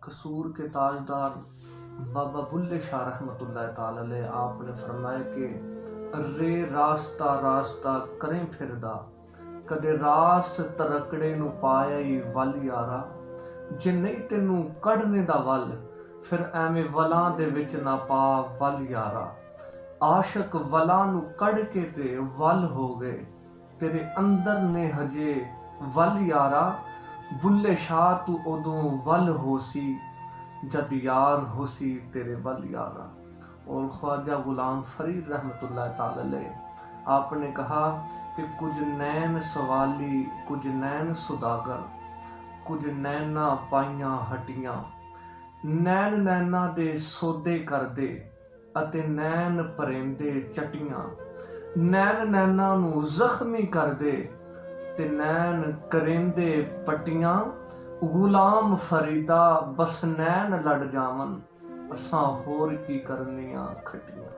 कसूर के ताजदार बाबा बुल्ले शाह रहमतुल्लाह ताला अलैह आपने फरमाया कि रे रास्ता रास्ता करें फिरदा कदे रास तरकड़े नू पाया ही वल यारा जे नहीं तेनू कढ़ने दा वल फिर एवें वलां दे विच ना पा वल यारा आशक वलां नू कढ़ के ते वल हो गए तेरे अंदर ने हजे वल यारा बुल्ले शाह तू उदों वल होसी जद यार होसी तेरे वल यारा। और ख्वाजा गुलाम फरीद रहमतुल्लाह ताला अलैह आपने कहा कि कुछ नैन सवाली कुछ नैन सुदागर कुछ नैना पाइयां हटियां नैन नैना दे सौदे करदे अते नैन परेंदे चटियां नैन नैना नू जख्मी करदे ते नैन करेंदे पटियां गुलाम फरीदा बस नैन लड़ जावन असां होर की करनियां खटियां।